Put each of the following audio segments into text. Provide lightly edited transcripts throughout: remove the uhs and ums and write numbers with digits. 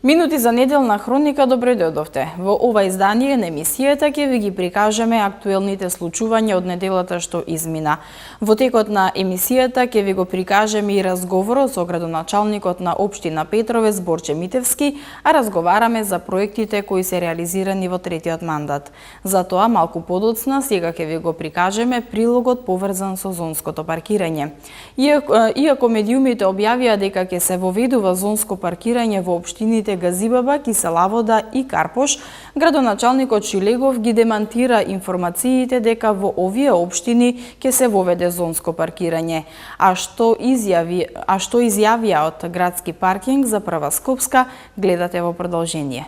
Минути за неделна хроника, добре дојдовте. Во ова издание на емисијата ќе ви ги прикажеме актуелните случувања од неделата што измина. Во текот на емисијата ќе ви го прикажеме и разговорот со градоначалникот на општина Петровец Борче Митевски, а разговараме за проектите кои се реализирани во третиот мандат. Затоа малку подоцна сега ќе ви го прикажеме прилогот поврзан со зонското паркирање. Иако медиумите објавија дека ќе се воведува зонско паркирање во општините Газибаба, Киселавода и Карпош, градоначалникот Шилегов ги демантира информациите дека во овие општини ќе се воведе зонско паркирање. А што изјавија од градски паркинг за Прва Скопска, гледате во продолжение.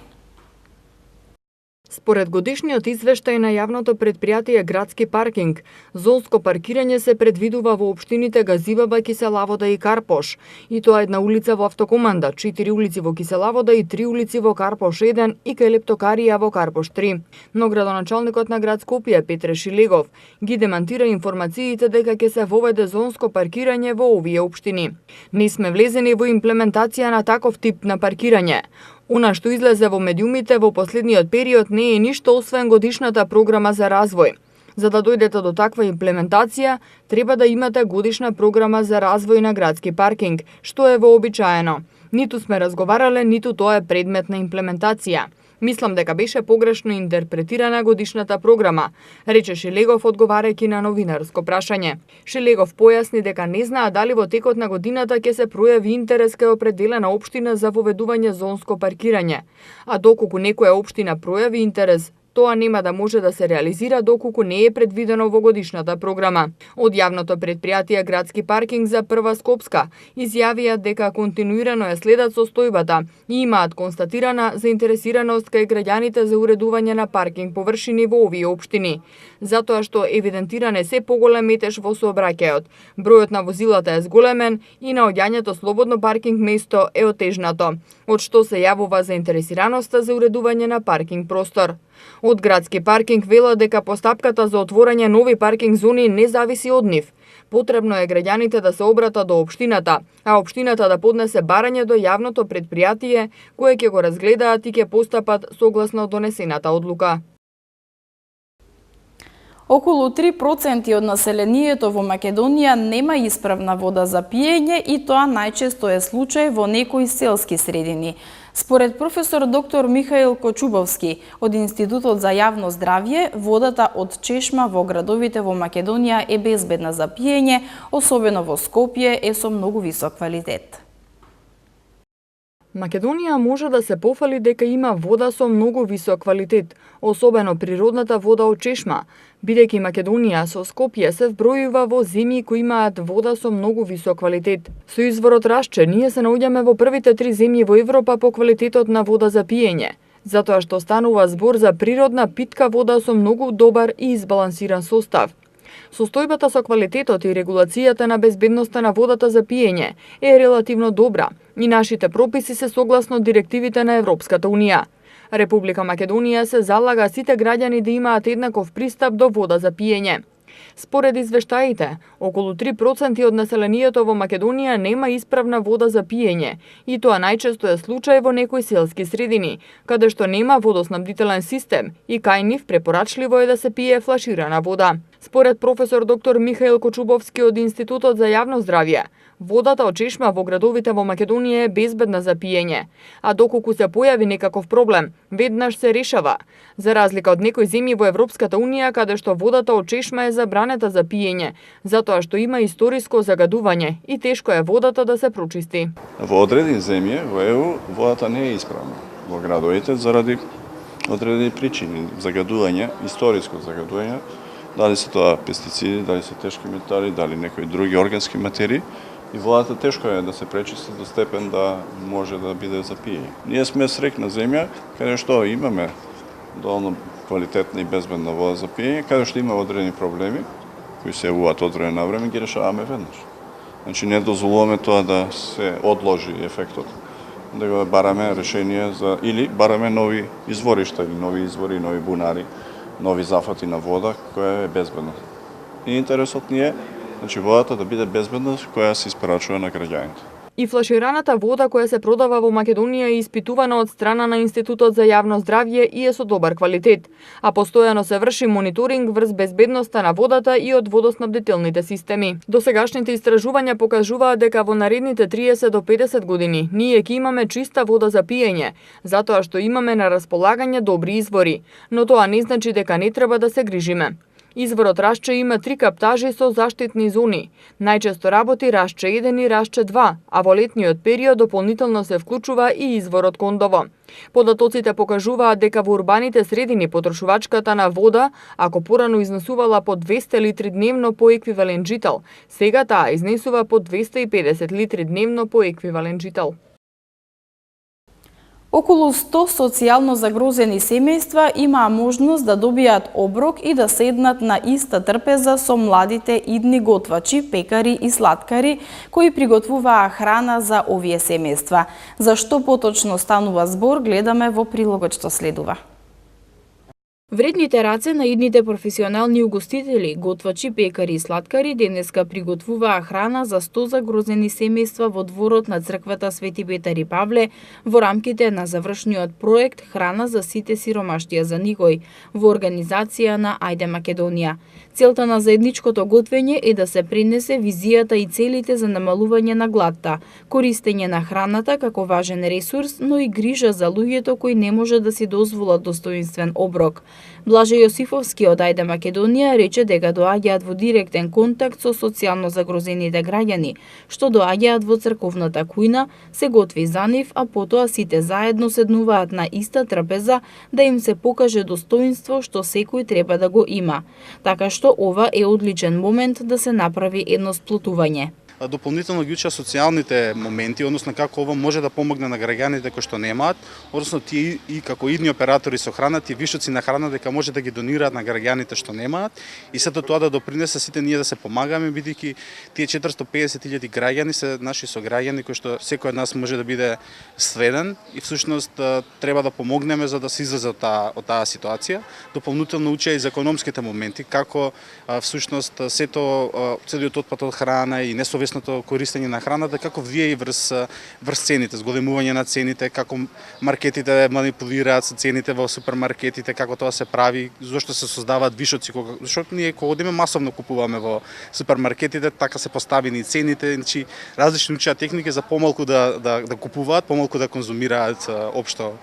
Според годишниот извештај на јавното предпријатие Градски паркинг, зонско паркирање се предвидува во општините Газибаба, Киселавода и Карпош, и тоа една улица во Автокоманда, 4 улици во Киселавода и 3 улици во Карпош 1 и кај Лептокарија во Карпош 3. Но градоначалникот на град Скопје Петре Шилегов ги демантира информациите дека ќе се воведе зонско паркирање во овие општини. Не сме влезени во имплементација на таков тип на паркирање. Она што излезе во медиумите во последниот период не е ништо освен годишната програма за развој. За да дојдете до таква имплементација, треба да имате годишна програма за развој на градски паркинг, што е вообичаено. Ниту сме разговарале, ниту тоа е предмет на имплементација. Мислам дека беше погрешно интерпретирана годишната програма, рече Шилегов одговарајќи на новинарско прашање. Шилегов појасни дека не знаа дали во текот на годината ќе се пројави интерес кај определена општина за воведување зонско паркирање, а доколку некоја општина пројави интерес, тоа нема да може да се реализира доколку не е предвидено во годишната програма. Од јавното предпријатие Градски паркинг за Прва Скопска изјавија дека континуирано ја следат состојбата и имаат констатирана заинтересираност кај граѓаните за уредување на паркинг површини во овие општини, затоа што евидентиран е се поголем метеж во сообраќајот. Бројот на возилата е зголемен и наоѓањето слободно паркинг место е отежнато, од што се јавува заинтересираноста за уредување на паркинг простор. Од Градски паркинг велат дека постапката за отворање нови паркинг зони не зависи од нив. Потребно е граѓаните да се обратат до општината, а општината да поднесе барање до јавното предпријатие, кое ќе го разгледаат и ќе постапат согласно донесената одлука. Околу 3% од населението во Македонија нема исправна вода за пиење и тоа најчесто е случај во некои селски средини. Според професор доктор Михаил Кочубовски од Институтот за јавно здравје, водата од чешма во градовите во Македонија е безбедна за пиење, особено во Скопје е со многу висок квалитет. Македонија може да се пофали дека има вода со многу висок квалитет, особено природната вода од чешма, бидејќи Македонија со Скопје се вбројува во земји кои имаат вода со многу висок квалитет. Со изворот Рашче ние се наоѓаме во првите 3 земји во Европа по квалитетот на вода за пиење, затоа што станува збор за природна питка вода со многу добар и избалансиран состав. Состојбата со квалитетот и регулацијата на безбедноста на водата за пиење е релативно добра и нашите прописи се согласно директивите на Европската Унија. Република Македонија се залага сите граѓани да имаат еднаков пристап до вода за пиење. Според извештаите, околу 3% од населението во Македонија нема исправна вода за пиење, и тоа најчесто е случај во некои селски средини, каде што нема водоснабдителен систем и кај нив препорачливо е да се пие флаширана вода. Според професор доктор Михаил Кочубовски од Институтот за јавно здравје, водата од чешма во градовите во Македонија е безбедна за пиење, а доколку се појави некаков проблем, веднаш се решава, за разлика од некои земји во Европската Унија каде што водата од чешма е забранета за пиење, затоа што има историско загадување и тешко е водата да се прочисти. Во одредени земји во ЕУ водата не е исправна во градовите заради одредени причини, загадување, историско загадување, дали се тоа пестициди, дали се тешки метали, дали некои други органски материи, и водата тешко е да се пречисти до степен да може да биде за пиење. Ние сме срекна земја каде што имаме доволно квалитетна и безбедна вода за пиење, каде што има одредени проблеми кои се јавуваат одредено време, ги решаваме веднаш. Значи не дозволуваме тоа да се одложи ефектот, да го бараме решение за или бараме нови изворишта или нови извори, нови бунари, нови зафати на вода која е безбедна. И интересот ни е, значи водата да биде безбедна која се испорачува на граѓаните. И флашираната вода која се продава во Македонија е испитувана од страна на Институтот за јавно здравје и е со добар квалитет, а постојано се врши мониторинг врз безбедноста на водата и од водоснабдителните системи. Досегашните истражувања покажуваат дека во наредните 30 до 50 години ние ќе имаме чиста вода за пиење, затоа што имаме на располагање добри извори, но тоа не значи дека не треба да се грижиме. Изворот Рашче има 3 каптажи со заштитни зони. Најчесто работи Рашче 1 и Рашче 2, а во летниот период дополнително се вклучува и изворот Кондово. Податоците покажуваат дека во урбаните средини потрошувачката на вода, ако порано изнесувала по 200 литри дневно по еквивалент жител, сега таа изнесува по 250 литри дневно по еквивалент жител. Околу 100 социјално загрозени семејства имаа можност да добијат оброк и да седнат на иста трпеза со младите идни готвачи, пекари и сладкари кои приготвуваа храна за овие семејства. За што поточно станува збор, гледаме во прилогот што следува. Вредните раце на идните професионални угостители, готвачи, пекари и сладкари денеска приготвуваа храна за 100 загрозени семејства во дворот на црквата Свети Петар и Павле во рамките на завршниот проект Храна за сите сиромаштија за никој во организација на Ајде Македонија. Целта на заедничкото готвење е да се пренесе визијата и целите за намалување на гладта, користење на храната како важен ресурс, но и грижа за луѓето кои не може да си дозволат достоинствен оброк. Блаже Јосифовски од Ајде Македонија рече дека доаѓаат во директен контакт со социјално загрозените граѓани, што доаѓаат во црковната кујна, се готви за нив, а потоа сите заедно седнуваат на иста трпеза да им се покаже достоинство што секој треба да го има. Така што ова е одличен момент да се направи едно сплотување. Дополнително ги уча социјалните моменти, односно како ова може да помогне на граѓаните кои што немаат, односно тие и како идни оператори со храна, тие вишоци на храна дека може да ги донираат на граѓаните што немаат и сето тоа да допринесе сите ние да се помагаме, бидејќи тие 450.000 граѓани се наши сограѓани кои што секој од нас може да биде сведен и всушност треба да помогнеме за да се излезе од таа ситуација. Дополнително уча и за економските моменти, како всушност целиот отпад од храна и несовесното користење на храната, како влие и врз цените, зголемување на цените, како маркетите манипулираат со цените во супермаркетите, како тоа се прави, зошто се создаваат вишоци, зашто ние кога одиме масовно купуваме во супермаркетите, така се поставени цените, значи различни учат техники за помалку да купуваат, помалку да конзумираат општо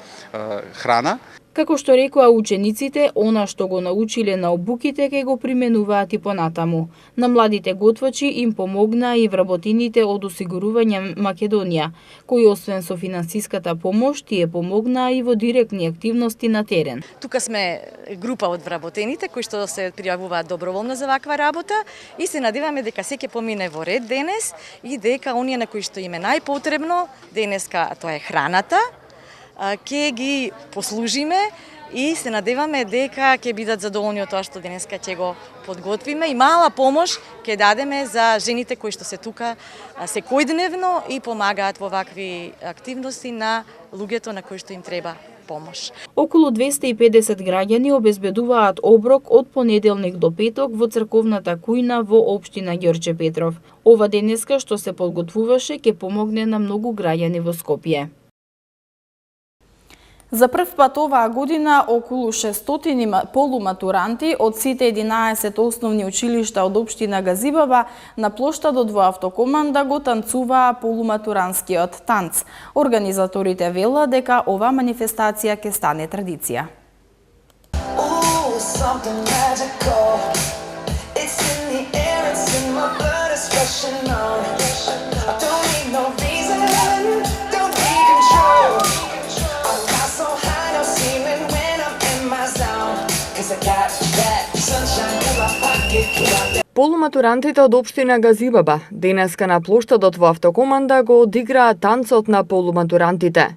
храна. Како што рекоа учениците, она што го научиле на обуките ке го применуваат и понатаму. На младите готвачи им помогнаа и вработените од Осигурување Македонија, кои освен со финансиската помош, тие помогнаа и во директни активности на терен. Тука сме група од вработените кои што се пријавуваат доброволно за ваква работа и се надеваме дека се ќе помине во ред денес и дека оние на кои што им е најпотребно денеска, тоа е храната, ќе ги послужиме и се надеваме дека ќе бидат задоволни од тоа што денеска ќе го подготвиме и мала помош ќе дадеме за жените кои што се тука секојдневно и помагаат во вакви активности на луѓето на кои што им треба помош. Околу 250 граѓани обезбедуваат оброк од понеделник до петок во црковната кујна во општина Ѓорче Петров. Ова денеска што се подготвуваше ќе помогне на многу граѓани во Скопје. За прв пат оваа година околу 600 полуматуранти од сите 11 основни училишта од општина Газибаба на плоштадот во автокоманда го танцуваа полуматуранскиот танц. Организаторите велат дека оваа манифестација ќе стане традиција. Полуматурантите од општина Газибаба денеска на плоштадот во автокоманда го одиграа танцот на полуматурантите.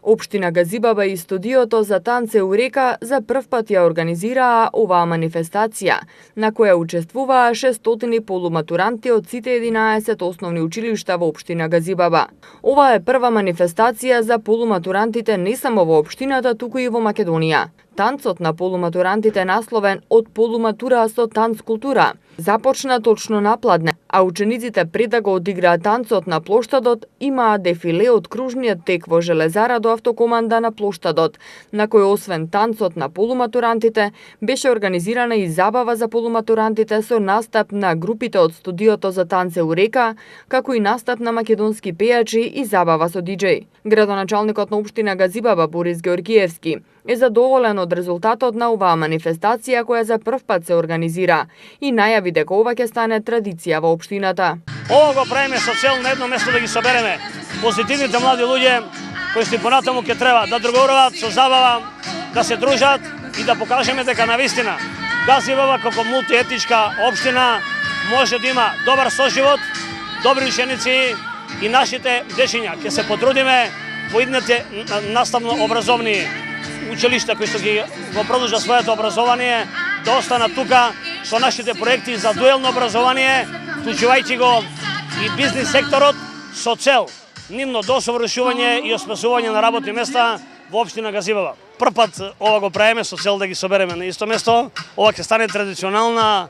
Општина Газибаба и студиото за танц Еурека за прв пат ја организираа оваа манифестација, на која учествуваа 600 полуматуранти од сите 11 основни училишта во општина Газибаба. Ова е прва манифестација за полуматурантите не само во општината, туку и во Македонија. Танцот на полуматурантите насловен од полуматура со танц култура започна точно на Пладне, а учениците пред да го одиграат танцот на плоштадот имаа дефиле од кружниот тек во Железара до автокоманда на плоштадот, на кој освен танцот на полуматурантите беше организирана и забава за полуматурантите со настап на групите од студиото за танц Еурека, како и настап на македонски пејачи и забава со диџеј. Градоначалникот на општина Газибаба Борис Георгиевски е задоволен од резултатот на оваа манифестација која за прв пат се организира и најави дека ова ќе стане традиција во општината. Ова го правиме со цел на едно место да ги собереме позитивните млади луѓе кои си понатаму ќе треба да договоруваат со забава, да се дружат и да покажеме дека навистина Газибаба како мултиетничка општина може да има добар соживот, добри ученици и нашите дечиња ќе се потрудиме во идните наставно-образовни училишта кои што ги го продолжат своето образование да останат тука со нашите проекти за дуелно образование, вклучувајќи го и бизнис секторот со цел нивно досовршување и осмесување на работни места во општина Газибаба. Прв пат ова го правиме со цел да ги собереме на исто место. Ова ќе стане традиционална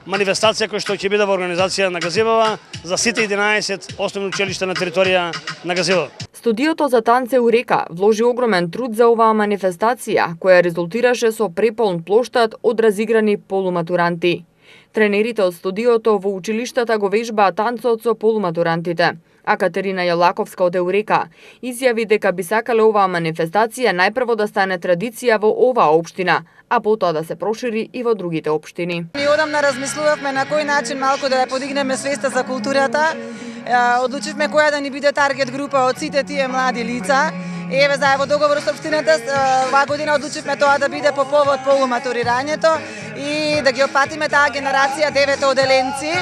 манифестација која што ќе биде во организација на Газибаба за сите 11 основни училишта на територија на Газибаба. Студиото за танц Еурека вложи огромен труд за оваа манифестација, која резултираше со преполн плоштад од разиграни полуматуранти. Тренерите од студиото во училиштата го вежбаат танцот со полуматурантите, а Катерина Јалаковска од Еурека изјави дека би сакале оваа манифестација најпрво да стане традиција во оваа општина, а потоа да се прошири и во другите општини. Ми одамна размислувавме на кој начин малку да ја подигнеме свеста за културата. Одлучивме која да ни биде таргет група од сите тие млади лица. Еве заедно во договор со општината оваа година одлучивме тоа да биде по повод полуматурирањето и да ги опатиме таа генерација 9 оделенци.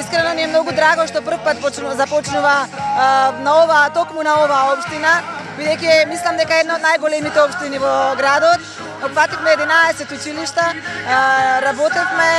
Искрено ми е многу драго што прв пат започнува токму на оваа општина, бидејќи мислам дека е една од најголемите општини во градот. Опфативме 11 училишта, работевме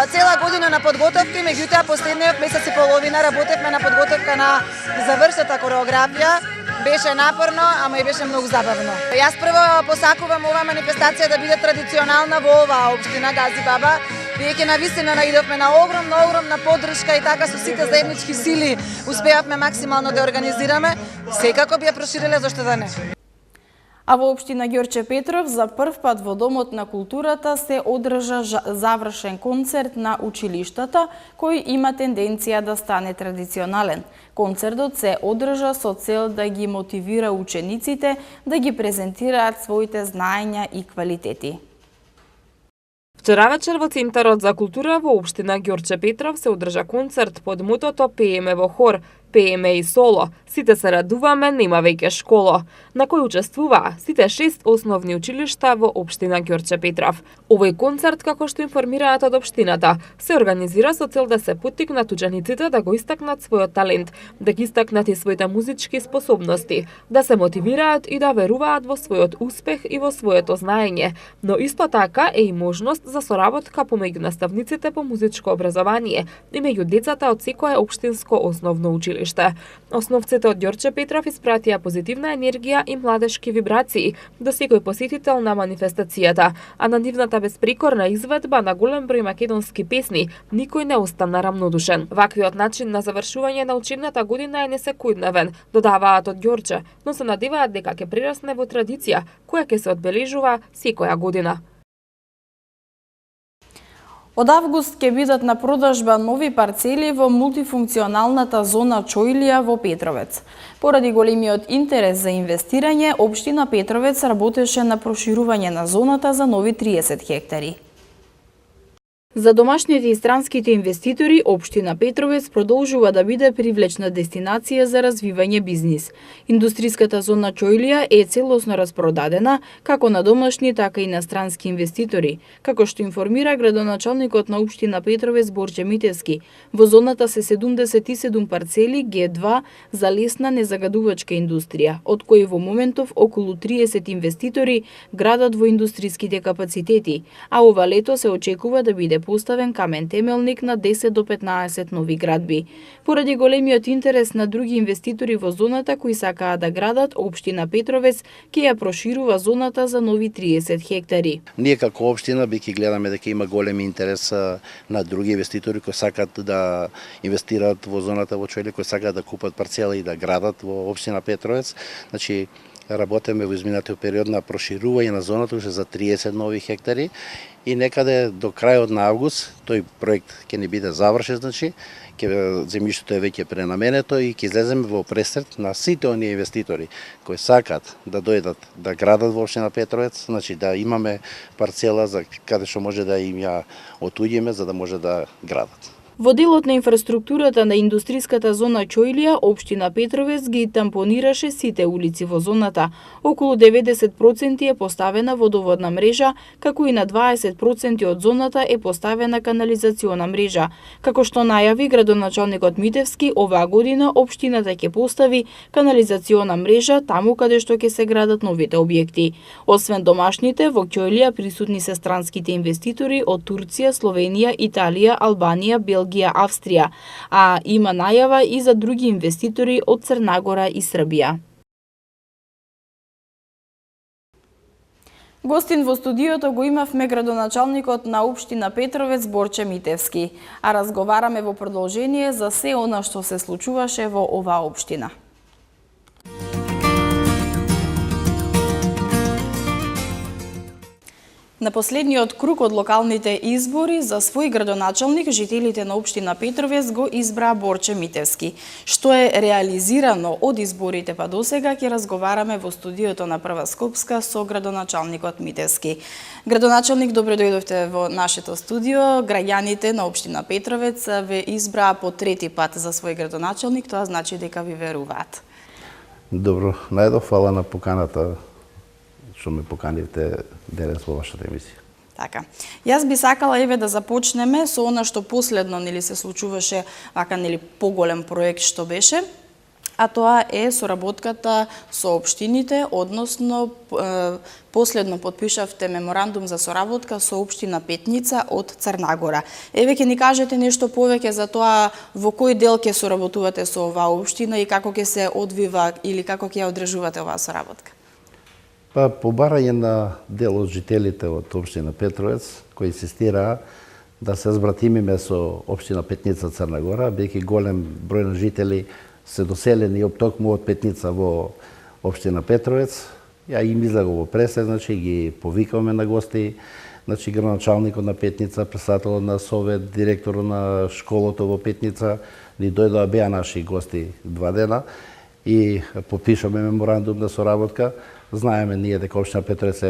цела година на подготовки, меѓутоа последниот месец и половина работевме на подготовка на завршната кореографија. Беше напорно, ама и беше многу забавно. Јас прво посакувам оваа манифестација да биде традиционална во оваа општина Газибаба, бидејќи навистина наидовме на огромна поддршка и така со сите заеднички сили успеавме максимално да организираме. Секако би ја прошириле, зашто да не. А во општина Ѓорче Петров за прв пат во Домот на културата се одржа завршен концерт на училиштата, кој има тенденција да стане традиционален. Концертот се одржа со цел да ги мотивира учениците да ги презентираат своите знаења и квалитети. Вчера вечер во Центарот за култура во општина Ѓорче Петров се одржа концерт под мотото Пееме во хор, пееме и соло, сите се радуваме, нема веќе школо, на кој учествуваа сите 6 основни училишта во општина Ѓорче Петров. Овој концерт, како што информираат од општината, се организира со цел да се поттикнат учениците да го истакнат својот талент, да ги истакнат и своите музички способности, да се мотивираат и да веруваат во својот успех и во своето знаење, но исто така е и можност за соработка помеѓу наставниците по музичко образование и меѓу децата од секое општинско основно училиште. Основците од Ѓорче Петров испратија позитивна енергија и младешки вибрации до секој посетител на манифестацијата, а на нивната безпрекорна изведба на голем број македонски песни никој не остана рамнодушен. Ваквиот начин на завршување на учебната година е несекојдневен, додаваат од Ѓорче, но се надеваат дека ќе прерасне во традиција која ќе се одбележува секоја година. Од август ќе бидат на продажба нови парцели во мултифункционалната зона Чојлија во Петровец. Поради големиот интерес за инвестирање, општина Петровец работеше на проширување на зоната за нови 30 хектари. За домашните и странските инвеститори, општина Петровец продолжува да биде привлечна дестинација за развивање бизнис. Индустриската зона Чојлија е целосно распродадена, како на домашни, така и на странски инвеститори, како што информира градоначалникот на општина Петровец Борче Митевски. Во зоната се 77 парцели Г2 за лесна незагадувачка индустрија, од кои во моментов околу 30 инвеститори градат во индустриските капацитети, а ова лето се очекува да биде поставен камен темелник на 10 до 15 нови градби. Поради големиот интерес на други инвеститори во зоната кои сакаат да градат, општина Петровец ќе ја проширува зоната за нови 30 хектари. Ние како општина биќе гледаме дека има голем интерес на други инвеститори кои сакаат да инвестираат во зоната во Чојле, кои сакаат да купат парцела и да градат во општина Петровец. Значи работиме во изминатиот период на проширување на зоната уште за 30 нови хектари и некаде до крајот на август тој проект ќе не биде завршен, значи земјиштето е веќе пренаменето и ќе излеземе во пресрет на сите оние инвеститори кои сакаат да дојдат да градат во општина Петровец, значи да имаме парцела за каде што може да им ја отуѓиме за да може да градат. Во делот на инфраструктурата на индустриската зона Чојлија, општина Петровец ги тампонираше сите улици во зоната. Околу 90% е поставена водоводна мрежа, како и на 20% од зоната е поставена канализациона мрежа. Како што најави градоначалникот Митевски, оваа година општината ќе постави канализациона мрежа таму каде што ќе се градат новите објекти. Освен домашните, во Чојлија присутни се странските инвеститори од Турција, Словенија, Италија, Албанија, Белгија, Австрија, а има најава и за други инвеститори од Црнагора и Србија. Гостин во студиото го имавме градоначалникот на општина Петровец Борче Митевски, а разговараме во продолжение за се она што се случуваше во оваа општина. На последниот круг од локалните избори за свој градоначалник, жителите на општина Петровец го избраа Борче Митевски. Што е реализирано од изборите па досега, ќе разговараме во студиото на Прва Скопска со градоначалникот Митевски. Градоначалник, добро дојдовте во нашето студио. Граѓаните на општина Петровец ве избраа по трети пат за свој градоначалник, тоа значи дека ви веруваат. Добро, најдов, фала на поканата што ме поканивте денес во вашата емисија. Така. Јас би сакала еве да започнеме со она што последно нели се случуваше, вака нели поголем проект што беше, а тоа е соработката со општините, односно последно подпишавте меморандум за соработка со општина Петница од Црнагора. Еве ќе ни кажете нешто повеќе за тоа во кој дел ќе соработувате со оваа општина и како ќе се одвива или како ќе ја одржувате оваа соработка. Па по барање на дел од жителите од општина Петровец кои инсистираа да се збратимиме со општина Петница Црнагора, бидејќи голем број на жители се доселени токму од Петница во општина Петровец. Ја им излегов во пресед, значи ги повикавме на гости, значи градоначалникот на Петница, председателот на совет, директорот на школото во Петница, ни дојдоа, беа наши гости 2 дена и подпишаме меморандум на соработка. Знаеме ние дека општина Петровец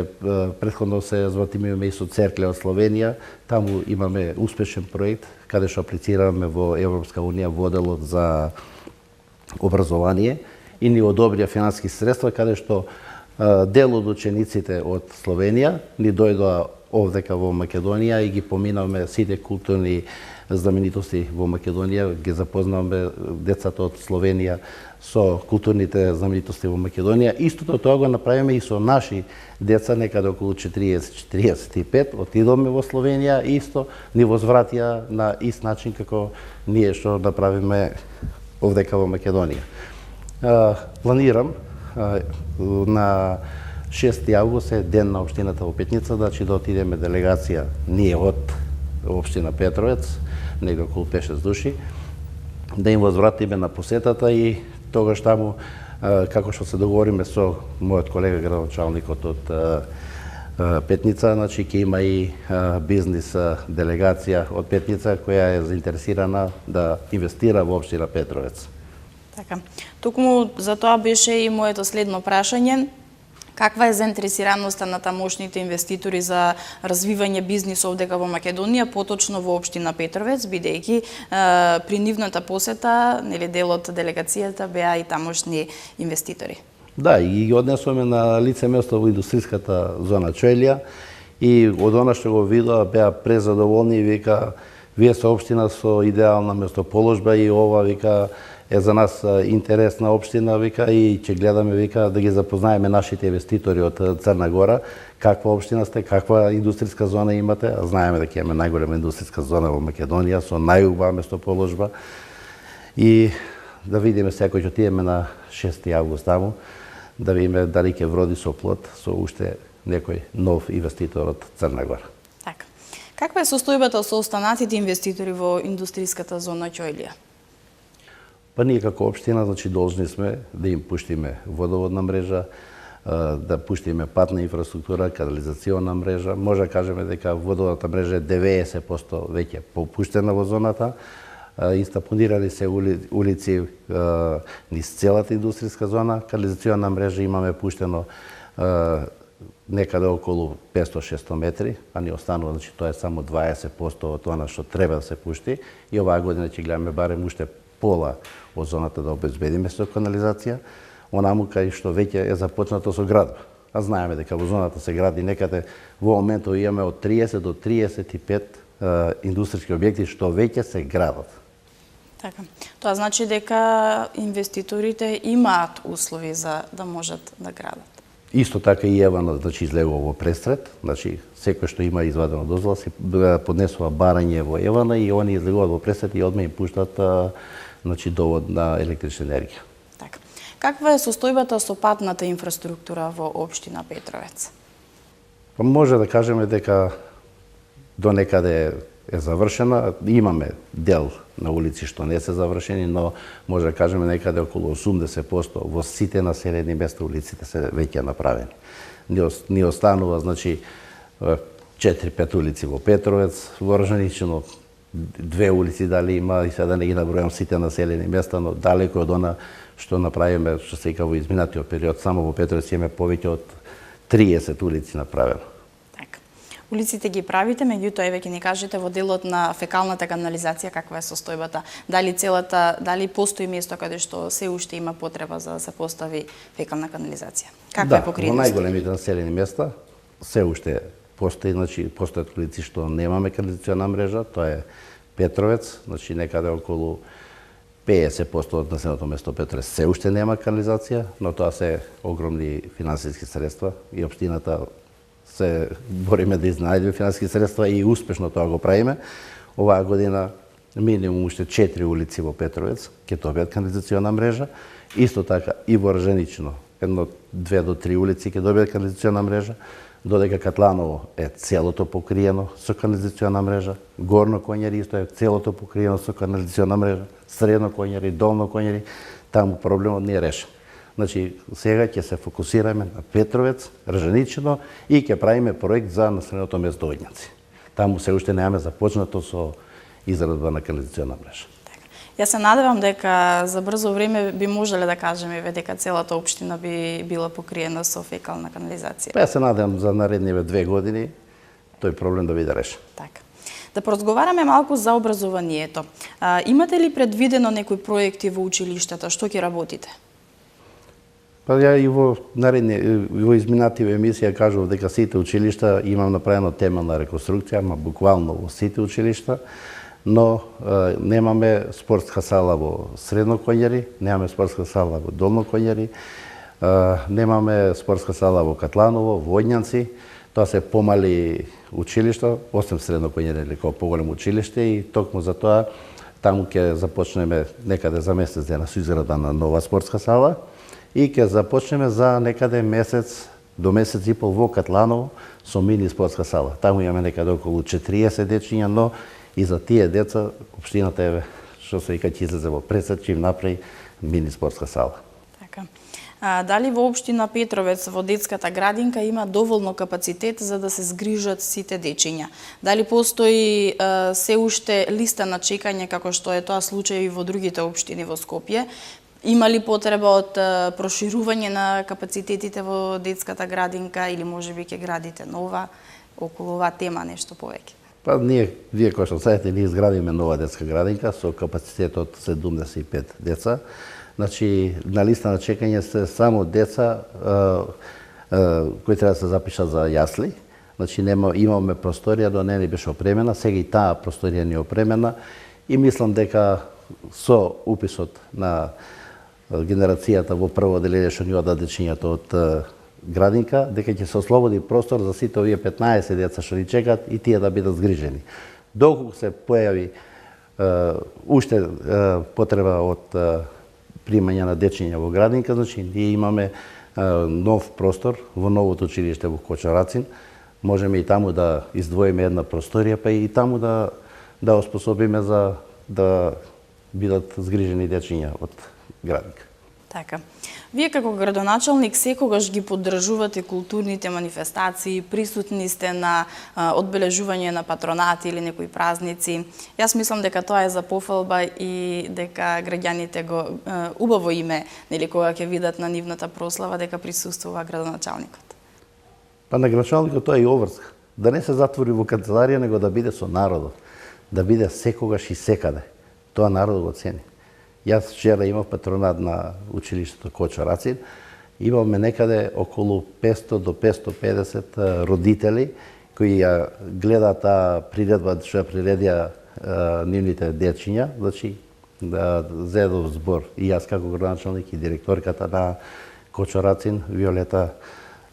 претходно се зватимиме и со Церкле од Словенија, таму имаме успешен проект каде што аплицираме во Европска унија во делот за образование и ни одобрија финансиски средства каде што дел од учениците од Словенија ни дојдоа овдека во Македонија и ги поминавме сите културни знаменитости во Македонија, ги запознаваме децата од Словенија со културните знаменитости во Македонија. Истото тоа го направиме и со наши деца, некаде околу 40-45, отидоме во Словенија, исто ни возвратија на ист начин како ние што направиме овдека во Македонија. Планирам на 6 август е ден на општината во Петница, значи да отидеме делегација ние од општина Петровец, негде околу 5-6 души, да им возвратиме на посетата и тогаш таму, како што се договориме со мојот колега градоначалникот од Петница, значи ќе има и бизнис делегација од Петница која е заинтересирана да инвестира во општина Петровец. Така. Токму за тоа беше и моето следно прашање. Каква е заинтересираноста на тамошните инвеститори за развивање бизнис овдека во Македонија, поточно во општина Петровец, бидејќи при нивната посета, нели дел од делегацијата беа и тамошни инвеститори? Да, и ги однесоме на лице место во индустријската зона Чојлија и од она што го видоа беа презадоволни и вика, вие се општина со идеална местоположба и ова, вика, е за нас интересна општина, вика, и ќе гледаме, вика, да ги запознаеме нашите инвеститори од Црна Гора, каква општина сте, каква индустријска зона имате, а знаеме дека имаме најголема индустријска зона во Македонија, со најубава местоположба, и да видиме сега кој ќе отидеме на 6 август таму, да видиме дали ќе вроди со плод, со уште некој нов инвеститор од Црна Гора. Така. Каква е состојбата со останатите инвеститори во индустријската зона Ќоилија? Па ние како општина, значи, должни сме да им пуштиме водоводна мрежа, да пуштиме патна инфраструктура, канализациона мрежа. Може да кажеме дека водоводната мрежа е 90% веќе попуштена во зоната. Инстапонирали се улици низ целата индустријска зона. Канализациона мрежа имаме пуштено некаде околу 500-600 метри, а ни останува, значи, тоа е само 20% од тоа што треба да се пушти. И оваа година ќе гледаме барем уште пола од зоната да обезбедиме со канализација, онаму кај што веќе е започнато со градба. А знаеме дека во зоната се гради некаде во моментот имаме од 30 до 35 индустријски објекти што веќе се градат. Така. Тоа значи дека инвеститорите имаат услови за да можат да градат. Исто така и Евана, значи, излегува во пресред, значи секој што има извадена дозвола се поднесува барање во Евана и они излегуваат во пресред и одма им пуштат значи довод на електрична енергија. Така. Каква е состојбата со патната инфраструктура во општина Петровец? Па може да кажеме дека до некаде е завршена, имаме дел на улици што не се завршени, но може да кажеме некаде околу 80% во сите населени места улиците се веќе направени. Ни останува, значи, 4-5 улици во Петровец, во Ржаничино 2 улици дали има, и сега да не ги набројам сите населени места, но далеко од она што направиме, што се ика во изминатиот период, само во Петровец имаме повеќе од 30 улици направено. Улиците ги правите, меѓутоа веќе ни кажете во делот на фекалната канализација каква е состојбата? Дали постои место каде што се уште има потреба за да се постави фекална канализација? Каква е покриеността? Во најголемите населени места се уште постои, значи постојат улици што немаме канализациона мрежа, тоа е Петровец, значи некаде околу 50% од населеното место Петровец се уште нема канализација, но тоа се огромни финансиски средства и општината се бориме да изнајдеме финансиски средства и успешно тоа го правиме. Оваа година минимум уште 4 улици во Петровец ќе добијат канализациона мрежа. Исто така и во Ржаничино, 1, 2 до 3 улици ќе добијат канализациона мрежа, додека Катланово е целото покриено со канализациона мрежа, Горно Коњари исто е целото покриено со канализациона мрежа, Средно Коњари, Долно Коњари, таму проблемот не е решен. Значи, сега ќе се фокусираме на Петровец, Ржаничино и ќе правиме проект за населеното место Ојњаци. Таму се уште немаме започнато со израдба на канализациона мрежа. Јас се надевам дека за брзо време би можеле да кажеме дека целата општина би била покриена со фекална канализација. Јас се надевам за наредниве 2 години тој проблем да биде решен. Така. Да поразговараме малку за образованието. Имате ли предвидено некои проекти во училиштата, што ќе работите? Па ја и во изминативе емисија кажував дека сите училишта имам направено темелна реконструкција, ама буквално во сите училишта, но немаме спортска сала во Средно Коњари, немаме спортска сала во Долно Коњари, немаме спортска сала во Катланово, во Ојњанци. Тоа се помали училишта, 8 Средно Коњари е како поголемо училиште и токму за тоа таму ќе започнеме некаде за месец дена со изграда на нова спортска сала и ќе започнеме за некаде месец до месец и пол во Катланово со мини спортска сала. Таму имаме некаде околу 40 дечиња, но и за тие деца општината е што се вика ќе излезе во пресад, ќе им направи мини спортска сала. Така. Дали во општина Петровец во детската градинка има доволно капацитет за да се згрижат сите дечиња? Дали постои се уште листа на чекање како што е тоа случај и во другите општини во Скопје? Има ли потреба од проширување на капацитетите во детската градинка или можеби ќе градите нова околу оваа тема нешто повеќе? Па вие кој што знаете, ние изградиме нова детска градинка со капацитет од 75 деца. Значи, на листа на чекање се само деца кои треба да се запишат за јасли. Значи, имаме просторија, до не беше опремена, сега и таа просторија не е опремена и мислам дека со уписот на генерацијата во прво одделение што ни одат дечињата од градинка, дека ќе се ослободи простор за сите овие 15 деца што ни чекат и тие да бидат згрижени. Доколку се појави уште потреба од примање на дечиња во градинка, значи ние имаме нов простор во новото училиште во Кочарацин. Можеме и таму да издвоиме една просторија, па и таму да оспособиме за да бидат згрижени дечиња од градинка. Така. Вие како градоначалник секогаш ги поддржувате културните манифестации, присутни сте на одбележување на патронати или некои празници. Јас мислам дека тоа е за пофалба и дека граѓаните го убаво име, нели, кога ќе видат на нивната прослава дека присуствува градоначалникот. Па на градоначалникот тоа е и обврска. Да не се затвори во канцеларија, него да биде со народот. Да биде секогаш и секаде. Тоа народот го цени. Јас вчера имав патронат на училиштето Кочарацин. Имаме некаде околу 500 до 550 родители кои ја гледаат таа приредба што ја приредија нивните дечиња, значи да зедов збор и јас како градоначалник и директорката на Кочарацин Виолета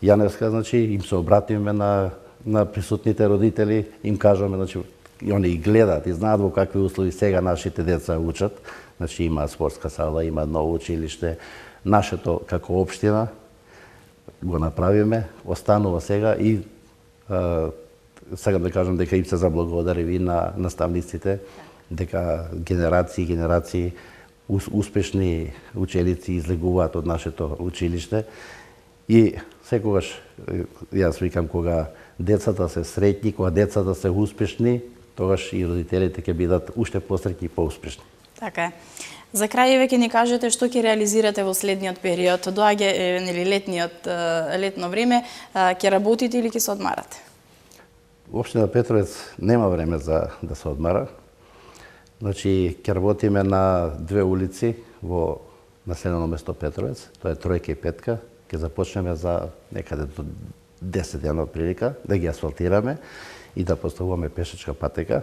Јаневска, значи им се обратиме на присутните родители, им кажуваме, значи и они гледаат и знаат во какви услови сега нашите деца учат. Значи има спортска сала, има ново училиште. Нашето како општина го направиме, останува сега и сакам да кажам дека им се заблагодари и на наставниците, дека генерации успешни ученици излегуваат од нашето училиште. И секогаш, јас викам, кога децата се среќни, кога децата се успешни, тогаш и родителите ќе бидат уште посреќни и поуспешни. Така е. За крај веќе ни кажете што ќе реализирате во следниот период. Доаѓа нели летно време, ќе работите или ќе се одмарате? Општина Петровец нема време за да се одмара. Значи ќе работиме на две улици во населено место Петровец, тоа е Тројка и Петка. Ќе започнеме за некаде до 10 дена од прилика да ги асфалтираме и да поставуваме пешачка патека.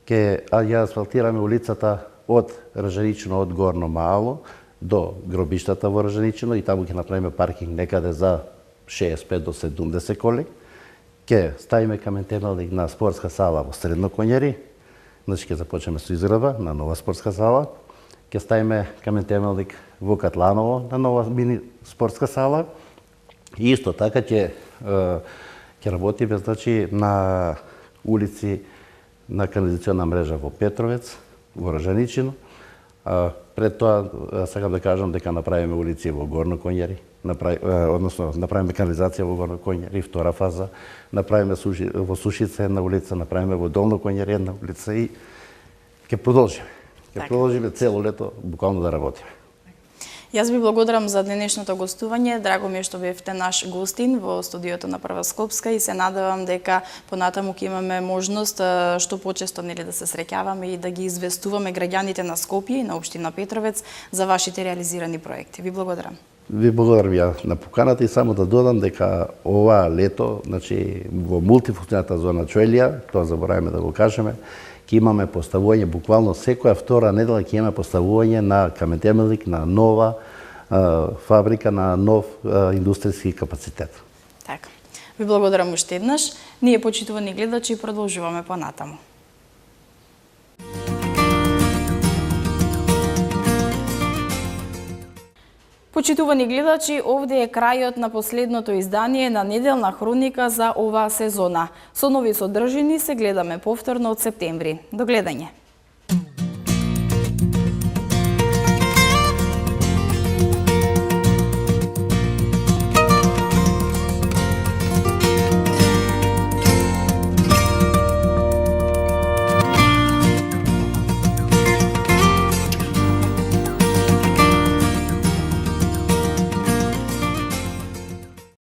Ја асфалтираме улицата од Ржаничино, од Горно Мало до гробиштата во Ржаничино и таму ќе направиме паркинг некаде за 65 до 70 коли. Ќе ставиме камен темелник на спортска сала во Средно Конјари, значи ќе започнеме со изградба на нова спортска сала. Ќе ставиме камен темелник во Катланово на нова мини спортска сала. И исто така ќе работиме, значи, на улици на канализациона мрежа во Петровец, во Ржаничино. Пред тоа сакам да кажам дека направиме улици во Горно Конјари, односно направиме канализација во Горно Конјари, втора фаза, направиме во Сушица една улица, направиме во Долно Конјари една улица и ќе продолжиме. Ќе продолжиме цело лето буквално да работиме. Јас ви благодарам за денешното гостување. Драго ми е што бевте наш гостин во студиото на Прва Скопска и се надевам дека понатаму ќе имаме можност што почесто нели да се среќаваме и да ги известуваме граѓаните на Скопје и на општина Петровец за вашите реализирани проекти. Ви благодарам. Ви благодарам ја на поканата и само да додам дека ова лето, значи во мултифункционалната зона Чоелија, тоа забораваме да го кажеме, ќе имаме поставување буквално секоја втора недела ќе имаме поставување на камен темелник на нова фабрика, на нов индустријски капацитет. Така. Ви благодарам уште еднаш. Ние, почитувани гледачи, продолжуваме понатаму. Почитувани гледачи, овде е крајот на последното издание на Неделна хроника за оваа сезона. Со нови содржини се гледаме повторно од септември. До гледање!